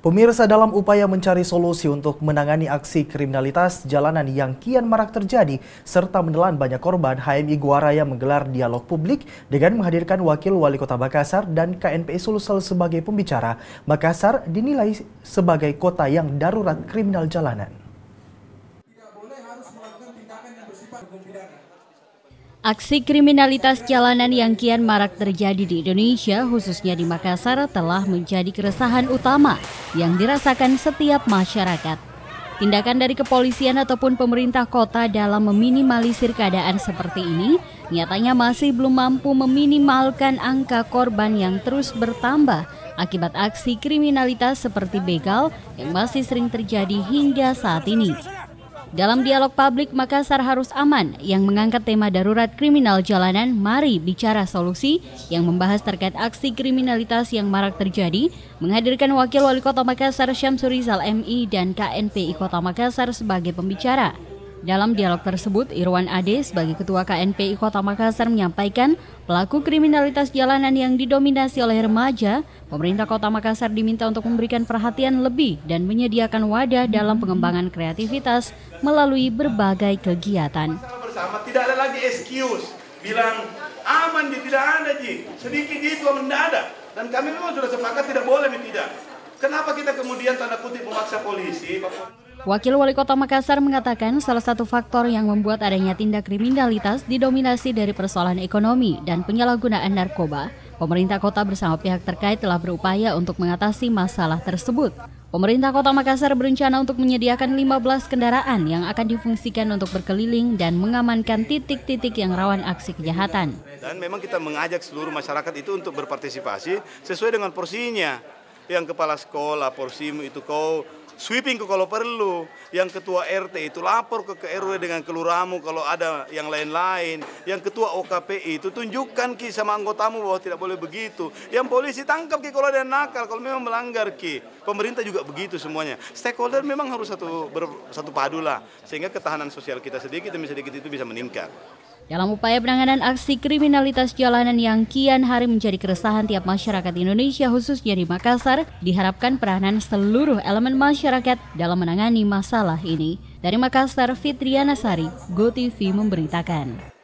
Pemirsa, dalam upaya mencari solusi untuk menangani aksi kriminalitas jalanan yang kian marak terjadi serta menelan banyak korban, HMI Guaraya menggelar dialog publik dengan menghadirkan Wakil Wali Kota Makassar dan KNPI Sulsel sebagai pembicara. Makassar dinilai sebagai kota yang darurat kriminal jalanan. Aksi kriminalitas jalanan yang kian marak terjadi di Indonesia, khususnya di Makassar, telah menjadi keresahan utama yang dirasakan setiap masyarakat. Tindakan dari kepolisian ataupun pemerintah kota dalam meminimalisir keadaan seperti ini nyatanya masih belum mampu meminimalkan angka korban yang terus bertambah akibat aksi kriminalitas seperti begal yang masih sering terjadi hingga saat ini. Dalam dialog publik Makassar Harus Aman yang mengangkat tema darurat kriminal jalanan, mari bicara solusi yang membahas terkait aksi kriminalitas yang marak terjadi, menghadirkan Wakil Wali Kota Makassar Syamsur Rizal MI dan KNPI Kota Makassar sebagai pembicara. Dalam dialog tersebut, Irwan Ade sebagai Ketua KNPI Kota Makassar menyampaikan pelaku kriminalitas jalanan yang didominasi oleh remaja, pemerintah Kota Makassar diminta untuk memberikan perhatian lebih dan menyediakan wadah dalam pengembangan kreativitas melalui berbagai kegiatan. Bersama tidak ada lagi excuse bilang aman tidak ada sedikit itu tidak ada, dan kami memang sudah sepakat tidak boleh tidak. Kenapa kita kemudian tanda kutip memaksa polisi? Wakil Wali Kota Makassar mengatakan salah satu faktor yang membuat adanya tindak kriminalitas didominasi dari persoalan ekonomi dan penyalahgunaan narkoba. Pemerintah kota bersama pihak terkait telah berupaya untuk mengatasi masalah tersebut. Pemerintah Kota Makassar berencana untuk menyediakan 15 kendaraan yang akan difungsikan untuk berkeliling dan mengamankan titik-titik yang rawan aksi kejahatan. Dan memang kita mengajak seluruh masyarakat itu untuk berpartisipasi sesuai dengan porsinya. Yang kepala sekolah porsimu itu kau sweeping kalau perlu, yang ketua RT itu lapor ke RW dengan keluramu kalau ada yang lain-lain, yang ketua OKPI itu tunjukkan sama anggotamu bahwa tidak boleh begitu, yang polisi tangkap kalau ada nakal, kalau memang melanggar pemerintah juga begitu semuanya. Stakeholder memang harus satu padu lah, sehingga ketahanan sosial kita sedikit demi sedikit itu bisa meningkat. Dalam upaya penanganan aksi kriminalitas jalanan yang kian hari menjadi keresahan tiap masyarakat Indonesia khususnya di Makassar, diharapkan peranan seluruh elemen masyarakat dalam menangani masalah ini. Dari Makassar, Fitriana Sari, GoTV memberitakan.